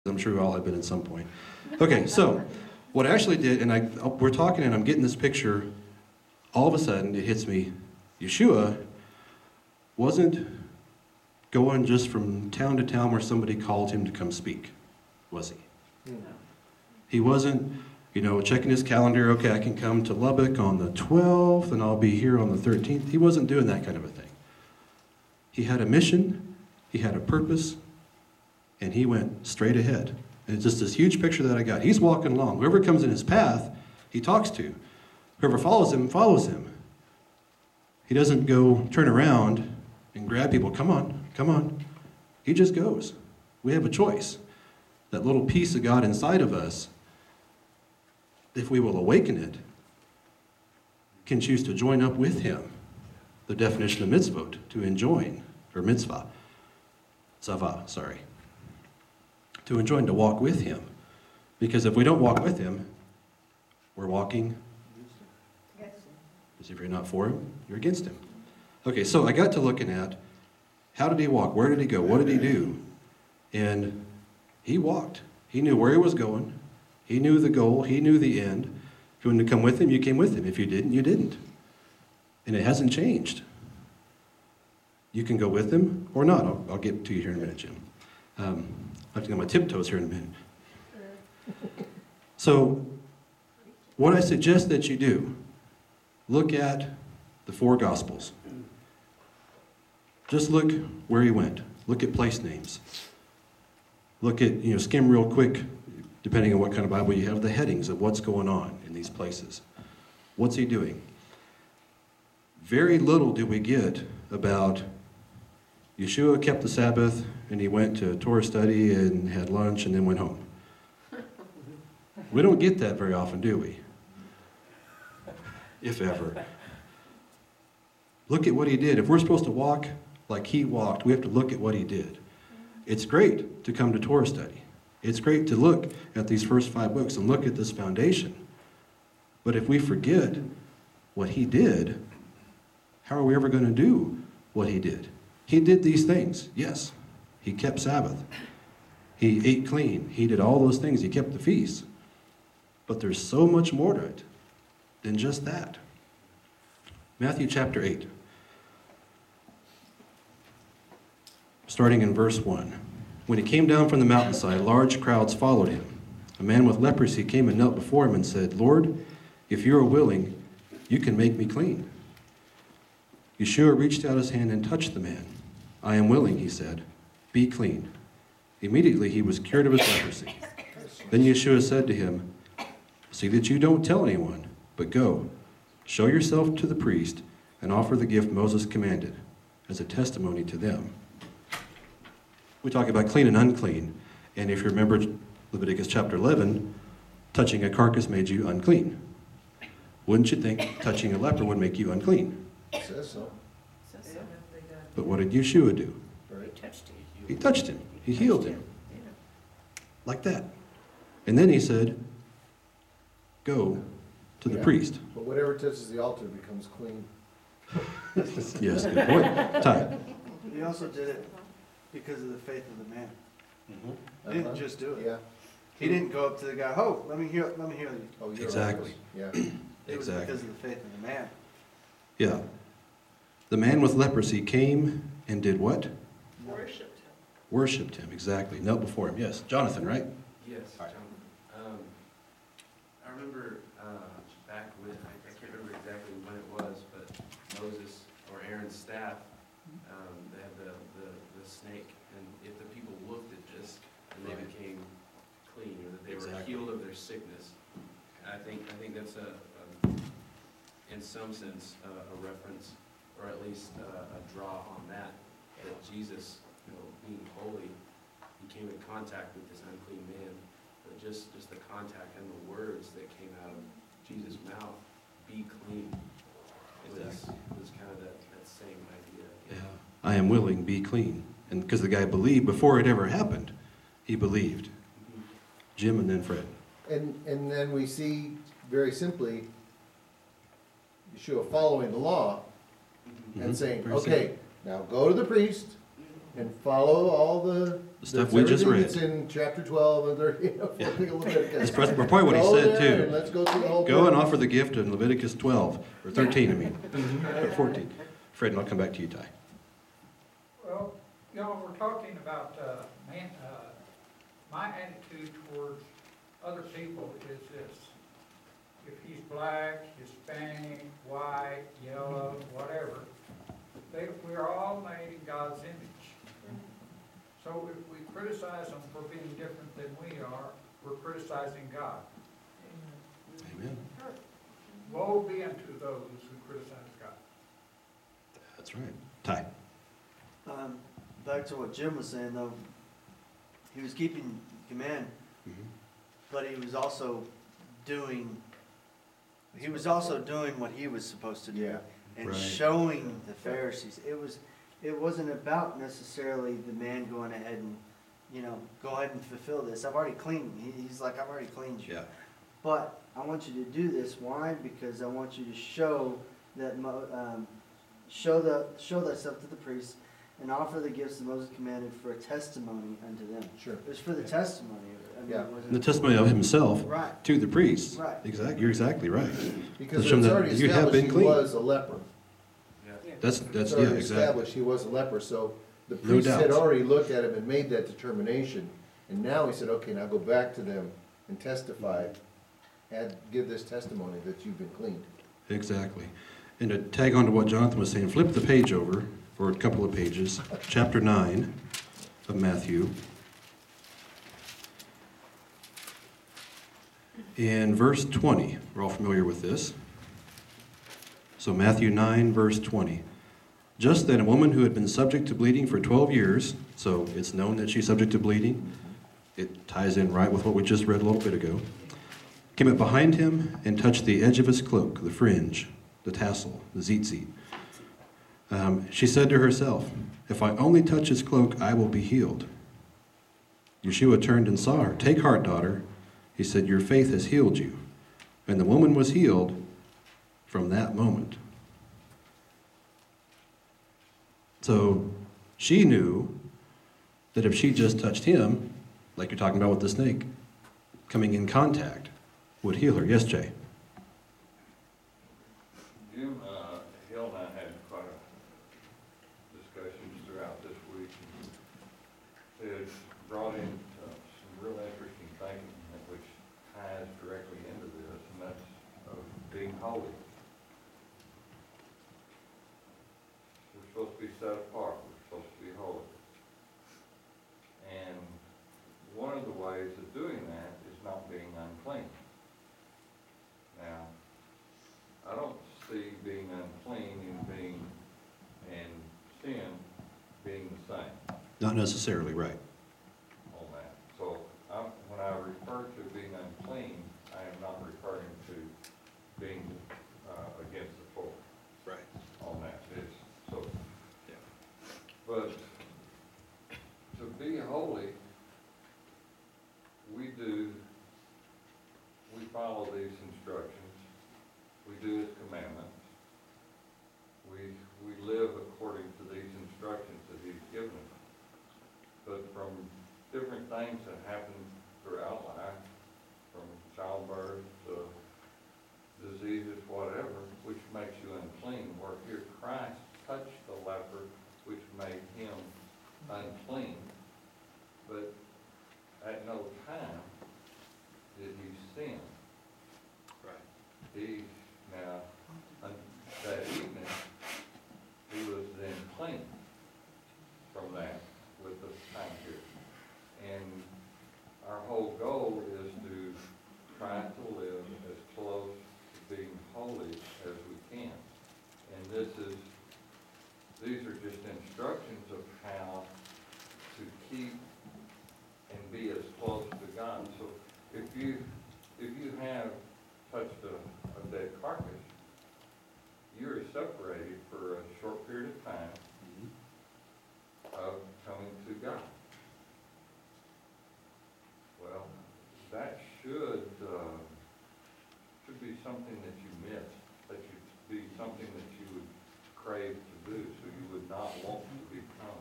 I'm sure we all have been at some point. Okay, so what I actually did, and we're talking and I'm getting this picture, all of a sudden it hits me, Yeshua wasn't going just from town to town where somebody called him to come speak, was he? No. He wasn't, checking his calendar, okay, I can come to Lubbock on the 12th and I'll be here on the 13th. He wasn't doing that kind of a thing. He had a mission, he had a purpose, and he went straight ahead. And it's just this huge picture that I got. He's walking along. Whoever comes in his path, he talks to. Whoever follows him, follows him. He doesn't go turn around and grab people. Come on, come on. He just goes. We have a choice. That little piece of God inside of us, if we will awaken it, can choose to join up with him. The definition of mitzvot, to enjoin, or mitzvah. Zava, sorry. To enjoin, to walk with him. Because if we don't walk with him, we're walking. Because if you're not for him, you're against him. Okay, so I got to looking at, how did he walk? Where did he go? What did he do? And he walked. He knew where he was going. He knew the goal. He knew the end. If you wanted to come with him, you came with him. If you didn't, you didn't. And it hasn't changed. You can go with him or not. I'll get to you here in a minute, Jim. I have to get on my tiptoes here in a minute. So, what I suggest that you do, look at the 4 Gospels. Just look where he went. Look at place names. Look at, skim real quick, depending on what kind of Bible you have, the headings of what's going on in these places. What's he doing? Very little do we get about Yeshua kept the Sabbath, and he went to Torah study and had lunch and then went home. We don't get that very often, do we? If ever. Look at what he did. If we're supposed to walk like he walked, we have to look at what he did. It's great to come to Torah study. It's great to look at these first 5 books and look at this foundation. But if we forget what he did, how are we ever going to do what he did? He did these things, yes. He kept Sabbath. He ate clean. He did all those things. He kept the feast. But there's so much more to it than just that. Matthew chapter 8. Starting in verse 1. When he came down from the mountainside, large crowds followed him. A man with leprosy came and knelt before him and said, "Lord, if you are willing, you can make me clean." Yeshua reached out his hand and touched the man. "I am willing," he said. "Be clean." Immediately he was cured of his leprosy. Then Yeshua said to him, "See that you don't tell anyone, but go, show yourself to the priest, and offer the gift Moses commanded, as a testimony to them." We talk about clean and unclean, and if you remember Leviticus chapter 11, touching a carcass made you unclean. Wouldn't you think touching a leper would make you unclean? It says so. But what did Yeshua do? Right. He touched him. He healed him. Like that. And then he said, "Go to the priest." But whatever touches the altar becomes clean. Yes, good point. Ty. He also did it because of the faith of the man. Mm-hmm. He didn't just do it. Yeah. He didn't go up to the guy, "Oh, let me heal you." Oh, you're Exactly. right. Yeah. It was Exactly. because of the faith of the man. Yeah. The man with leprosy came and did what? Worshipped him. Worshipped him, exactly. Knelt before him. Yes. Jonathan, right? Yes, All right. John. I remember back when, I can't remember exactly when it was, but Moses or Aaron's staff, they had the snake, and if the people looked at this, then they became clean, or that they were Exactly. healed of their sickness. And I think that's in some sense, a reference, or at least a draw on that Jesus, being holy, he came in contact with this unclean man, but just the contact and the words that came out of Jesus' mouth, "Be clean," was kind of that same idea. Yeah. I am willing, be clean. And because the guy believed before it ever happened, he believed. Mm-hmm. Jim and then Fred. And then we see very simply Yeshua following the law and saying, Very okay, now go to the priest and follow all the The stuff we just Everything that's read. in chapter 12 and 13, Yeah. take a look at it. That's probably what he Go said there too. and let's go through the whole Go and thing. offer the gift in Leviticus 12, or 13, I mean, or 14. Fred, and I'll come back to you, Ty. Well, we're talking about, my attitude towards other people is this. If he's black, Hispanic, white, yellow, whatever, we're all made in God's image. So if we criticize them for being different than we are, we're criticizing God. Amen. Woe be unto those who criticize God. That's right. Ty. Back to what Jim was saying, though, he was keeping command, but he was also doing what he was supposed to do. Yeah. And Right. showing the Pharisees. It wasn't about necessarily the man going ahead and, go ahead and fulfill this. I've already cleaned. He's like, I've already cleaned you. Yeah. But I want you to do this. Why? Because I want you to show that, show thyself to the priests and offer the gifts that Moses commanded for a testimony unto them. Sure. It was for the testimony. I mean, Yeah. it wasn't- The testimony of himself Right. to the priests. Right. Exactly. You're exactly right. Because To show it's them already that you have been established he clean. was a leper. That's It's yeah, already exactly. established he was a leper, so the No priest had doubt. already looked at him and made that determination. And now he said, okay, now go back to them and testify, and give this testimony that you've been cleaned. Exactly. And to tag on to what Jonathan was saying, flip the page over for a couple of pages, chapter 9 of Matthew. In verse 20, we're all familiar with this. So Matthew 9, verse 20. Just then a woman who had been subject to bleeding for 12 years, so it's known that she's subject to bleeding. It ties in right with what we just read a little bit ago. Came up behind him and touched the edge of his cloak, the fringe, the tassel, the tzitzit. She said to herself, if I only touch his cloak, I will be healed. Yeshua turned and saw her. Take heart, daughter. He said, your faith has healed you. And the woman was healed from that moment. So she knew that if she just touched him, like you're talking about with the snake, coming in contact would heal her. Yes, Jay? Jim, Hill and I had quite a discussions throughout this week. It's brought in some real interesting thinking, which ties directly into this, and that's of being holy. We're supposed to be set apart. We're supposed to be holy. And one of the ways of doing that is not being unclean. Now, I don't see being unclean and sin being the same Not necessarily, right. on that. So when I refer to being unclean, I am not referring to being against the Torah. Right. On that. It's so. Yeah. But to be holy, we follow these instructions. We do his commandments. We live according to these instructions that he's given us. But from different things that happen throughout life, from childbirth to diseases, whatever, which makes you unclean, where here Christ touched the leper, which made him unclean. But at no time did he sin. Right. He, now, that evening, he was then clean from that with the time period. And our whole goal is to try to live as close to being holy as we can. And these are just instructions of how to keep and be as close to God. So if you have touched a dead carcass, you're separated for a short period of time of coming to God. Well, that should be something that you miss. That should be something that you would crave to do, so you would not want to become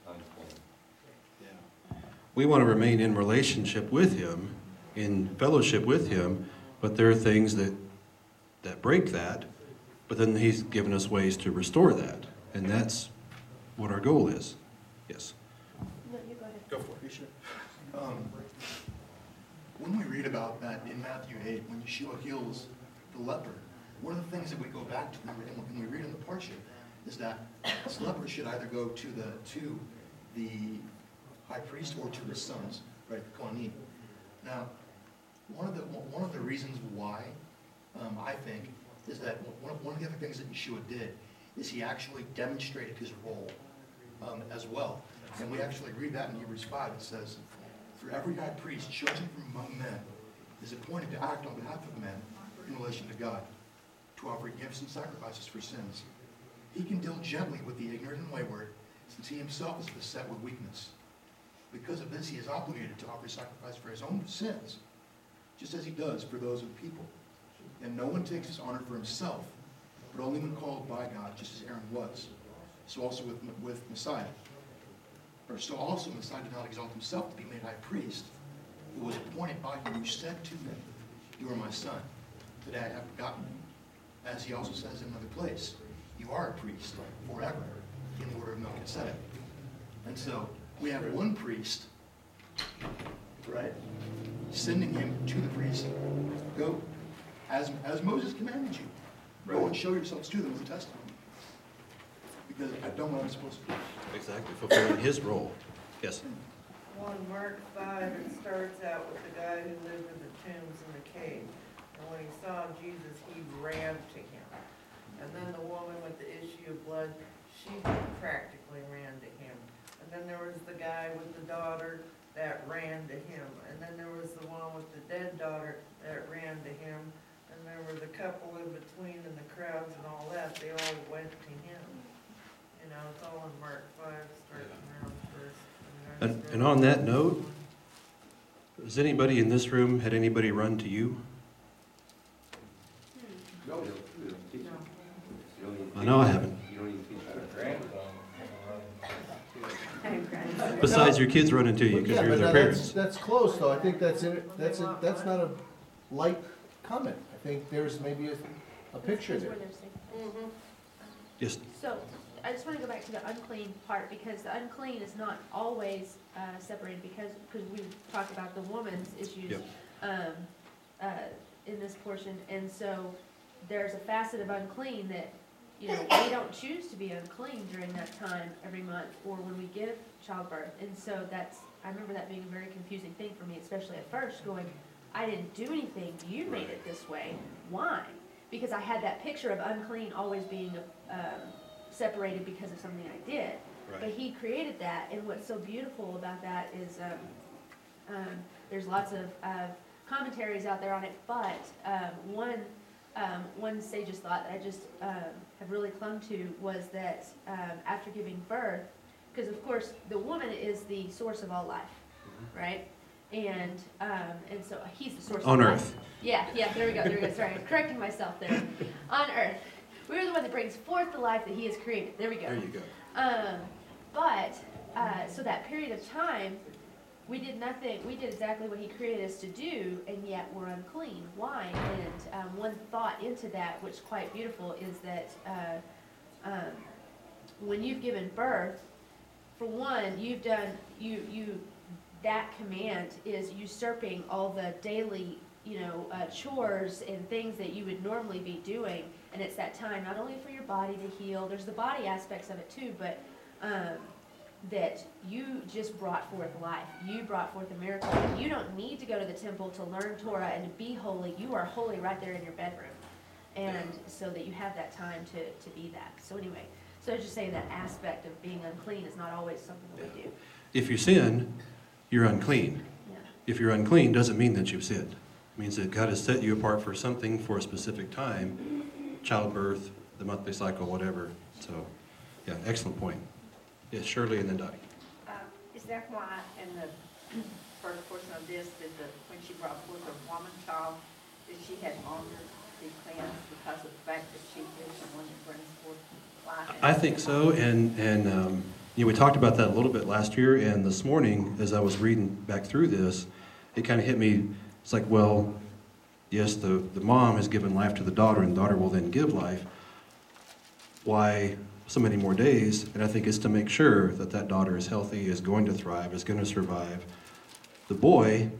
unclean. Yeah. we want to remain in relationship with him, in fellowship with him, but there are things that break that, but then he's given us ways to restore that, and that's what our goal is. Yes. No, you go ahead. Go for it. When we read about that in Matthew 8, when Yeshua heals the leper, one of the things that we go back to when we read in the Parsha is that this leper should either go to the high priest or to his sons, right, the Kohanim. Now, one of the reasons why I think is that one of the other things that Yeshua did is he actually demonstrated his role as well. And we actually read that in Hebrews 5. It says, "For every high priest chosen from among men is appointed to act on behalf of men in relation to God, to offer gifts and sacrifices for sins. He can deal gently with the ignorant and wayward, since he himself is beset with weakness. Because of this, he is obligated to offer sacrifice for his own sins, just as he does for those of the people. And no one takes his honor for himself, but only when called by God, just as Aaron was. So also with Messiah. Or so also Messiah did not exalt himself to be made high priest, who was appointed by him, who said to him, 'You are my son, today I have begotten you.' As he also says in another place, 'You are a priest forever in the order of Melchizedek.'" And so we have one priest, right, sending him to the priest. Go, as Moses commanded you, go and show yourselves to them as a testimony. Because I've done what I'm supposed to do. Exactly, fulfilling his role. Yes. Well, in Mark 5, it starts out with the guy who lived in the tombs in the cave. And when he saw Jesus, he ran to him. And then the woman with the issue of blood, she practically ran to him. And then there was the guy with the daughter that ran to him. And then there was the one with the dead daughter that ran to him. And there were the couple in between and the crowds and all that. They all went to him. You know, it's all in Mark 5, starting around first. And on that note, has anybody in this room had anybody run to you? No, you don't teach them. You don't even I know I teach- haven't. You don't even teach them. Grandson. Besides your kids running to you because Yeah, you're but their now parents. that's close, though. I think that's not a light comment. I think there's maybe a picture That's there. where they're saying. Mhm. Yes. So, I just want to go back to the unclean part, because the unclean is not always separated, because we talked about the woman's issues Yep. In this portion, and so there's a facet of unclean that, we don't choose to be unclean during that time every month, or when we give childbirth, and so I remember that being a very confusing thing for me, especially at first, going, I didn't do anything, you made it this way, why? Because I had that picture of unclean always being separated because of something I did. But he created that, and what's so beautiful about that is there's lots of commentaries out there on it, but one sage's thought that I just have really clung to was that after giving birth, because of course the woman is the source of all life, right? And so he's the source On of earth. life. Yeah, there we go. Sorry, I'm correcting myself there. On earth. We're the one that brings forth the life that he has created. There we go. There you go. So that period of time, we did nothing, we did exactly what he created us to do, and yet we're unclean. Why? And one thought into that, which is quite beautiful, is that when you've given birth, for one, you've done, that command is usurping all the daily, chores and things that you would normally be doing. And it's that time not only for your body to heal, there's the body aspects of it too, but that you just brought forth life. You brought forth a miracle. You don't need to go to the temple to learn Torah and to be holy. You are holy right there in your bedroom. And so that you have that time to be that. So anyway, so I was just saying that aspect of being unclean is not always something that we do. If you sin, you're unclean. Yeah. If you're unclean, doesn't mean that you've sinned. It means that God has set you apart for something for a specific time, childbirth, the monthly cycle, whatever. So, yeah, excellent point. Yes, Shirley and then Dottie. Is that why in the first portion of this, when she brought forth a woman child, that she had longer to be cleansed because of the fact that she is the one that brings forth life? I think so, and We talked about that a little bit last year, and this morning, as I was reading back through this, it kind of hit me. It's like, well, yes, the mom has given life to the daughter, and the daughter will then give life. Why so many more days? And I think it's to make sure that that daughter is healthy, is going to thrive, is going to survive. The boy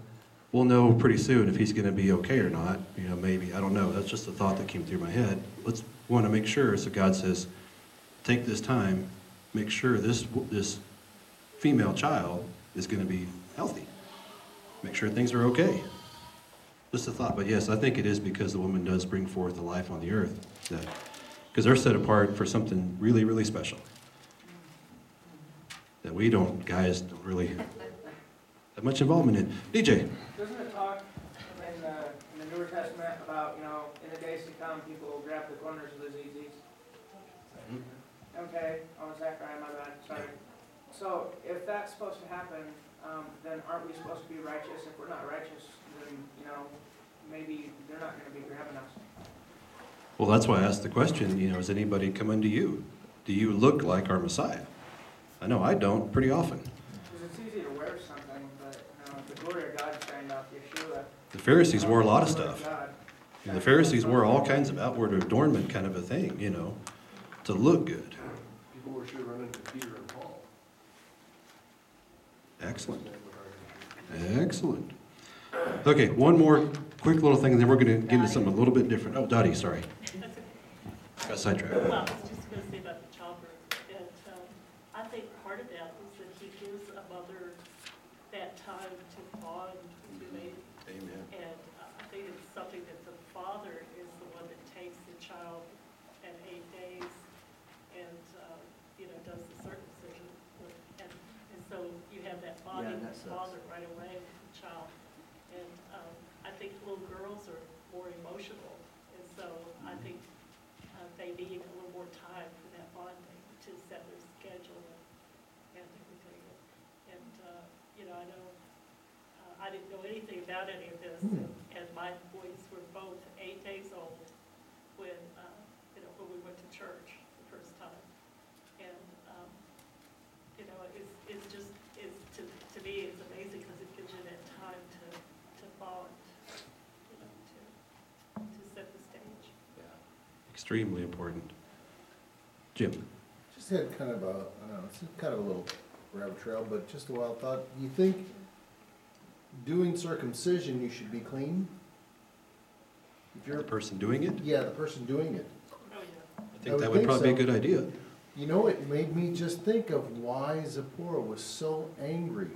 will know pretty soon if he's going to be okay or not. Maybe, I don't know. That's just a thought that came through my head. We want to make sure, so God says, take this time, make sure this female child is going to be healthy. Make sure things are okay. Just a thought, but yes, I think it is because the woman does bring forth a life on the earth, because they're set apart for something really, really special that guys don't really have much involvement in. DJ. Doesn't it talk in the Newer Testament about, in the days to come, people will grab the corners of the ZZs? Okay, Zachariah, my bad, sorry. So if that's supposed to happen, then aren't we supposed to be righteous? If we're not righteous, then, maybe they're not going to be grabbing us. Well, that's why I asked the question, is anybody coming to you? Do you look like our Messiah? I know I don't pretty often. Because it's easy to wear something, but the glory of God shined off Yeshua. The Pharisees wore a lot of stuff. The Pharisees wore all kinds of outward adornment kind of a thing, to look good. People were sure running to Peter and Paul. Excellent. Excellent. Okay, one more quick little thing, and then we're going to get into something a little bit different. Oh, Dottie, sorry. Got sidetracked. Well, I was just going to say about the childbirth, and I think part of that is that he gives a mother that time to bond with the baby. Amen. And I think it's something that the father is the one that takes the child at 8 days and, does the circumcision. And so you have that bonding with the father right away with the child. And I think little girls are more emotional, and so I think they need a little more time for that bonding to set their schedule and everything. And I know I didn't know anything about any of this, and my boys were both 8 days old when when we went to church the first time. And to me it's amazing because it gives you that time to bond, to set the stage. Yeah. Extremely important. Jim. Just had kind of it's kind of a little rabbit trail, but just a wild thought. You think doing circumcision, you should be clean? If you're The person doing it? Yeah, the person doing it. Oh, yeah. I think that would probably be a good idea. It made me just think of why Zipporah was so angry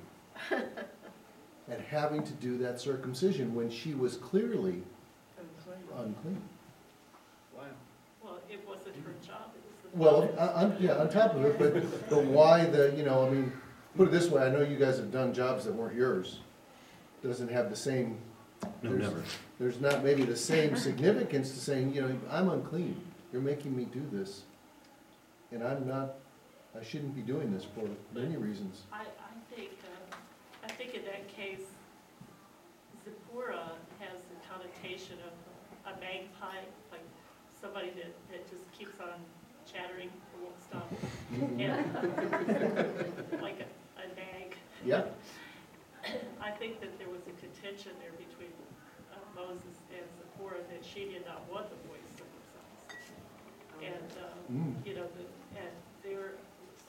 at having to do that circumcision when she was clearly unclean. Wow. Well, it wasn't her job, it was the Well, on top of it, but why put it this way, I know you guys have done jobs that weren't yours. Doesn't have the same. No, never. There's not maybe the same significance to saying, I'm unclean. You're making me do this. And I shouldn't be doing this for many reasons. I think in that case, Zipporah has the connotation of a magpie, like somebody that just keeps on chattering and won't stop. And like a nag. Yeah. I think that there was a contention there between Moses and Zipporah that she did not want the boys circumcised. And,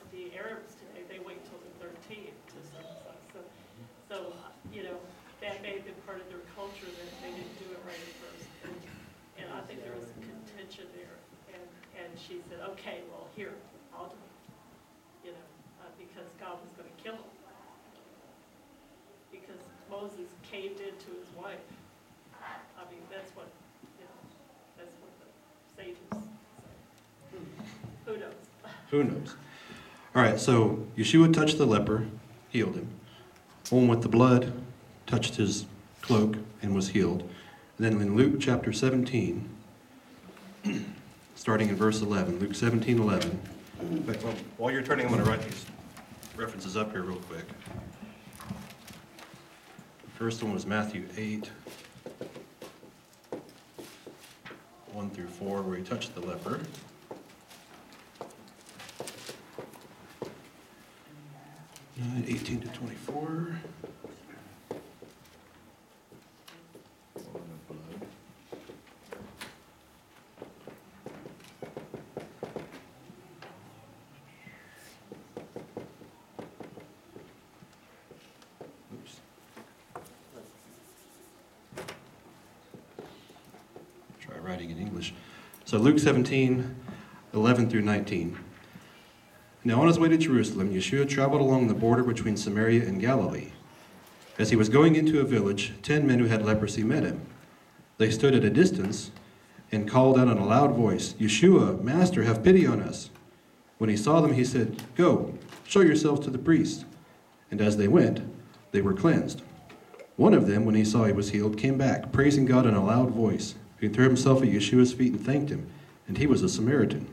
the Arabs today, they wait till the 13th to circumcise. So, that may have been part of their culture that they didn't do it right at first. And I think there was a contention there. And she said, okay, well, here, I'll do it. Because God was going to kill him. Because Moses caved into his wife. I mean, that's what the sages say. Who knows? Who knows? All right, so Yeshua touched the leper, healed him. One with the blood touched his cloak and was healed. And then in Luke chapter 17, starting in verse 11, Luke 17:11. Well, while you're turning, I'm going to write these references up here real quick. The first one was Matthew 8, 1 through 4, where he touched the leper. 18 to 24. Oops. Try writing in English. So Luke 17, 11 through 19. Now on his way to Jerusalem, Yeshua traveled along the border between Samaria and Galilee. As he was going into a village, 10 men who had leprosy met him. They stood at a distance and called out in a loud voice, "Yeshua, Master, have pity on us." When he saw them, he said, "Go, show yourselves to the priest." And as they went, they were cleansed. One of them, when he saw he was healed, came back, praising God in a loud voice. He threw himself at Yeshua's feet and thanked him, and he was a Samaritan.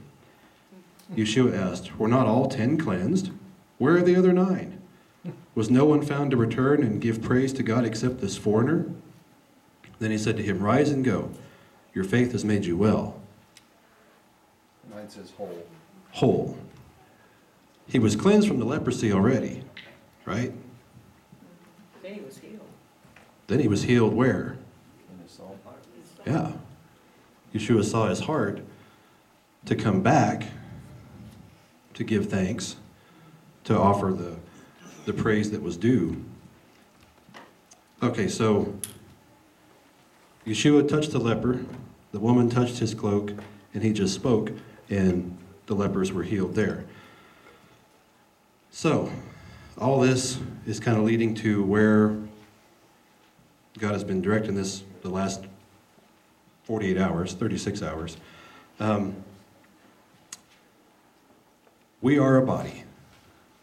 Yeshua asked, "Were not all 10 cleansed? Where are the other 9? Was no one found to return and give praise to God except this foreigner?" Then he said to him, "Rise and go. Your faith has made you well." Mine says whole. Whole. He was cleansed from the leprosy already, right? Then he was healed. Then he was healed where? In his soul. Yeah. Yeshua saw his heart to come back, to give thanks, to offer the praise that was due. Okay, so Yeshua touched the leper, the woman touched his cloak, and he just spoke, and the lepers were healed there. So, all this is kind of leading to where God has been directing this the last 48 hours, 36 hours. We are a body.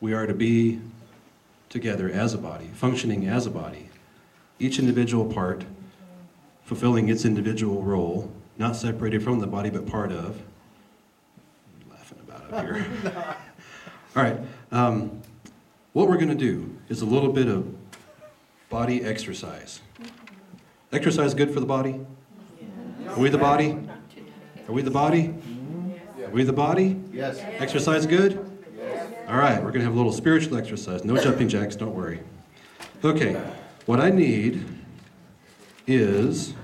We are to be together as a body, functioning as a body. Each individual part fulfilling its individual role, not separated from the body, but part of. I'm laughing about up here. All right. What we're going to do is a little bit of body exercise. Exercise good for the body? Are we the body? Are we the body? Are we the body? Yes. Exercise good? All right, we're going to have a little spiritual exercise. No jumping jacks, don't worry. Okay, what I need is,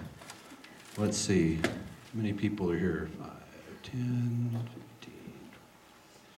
let's see, how many people are here? 5, 10,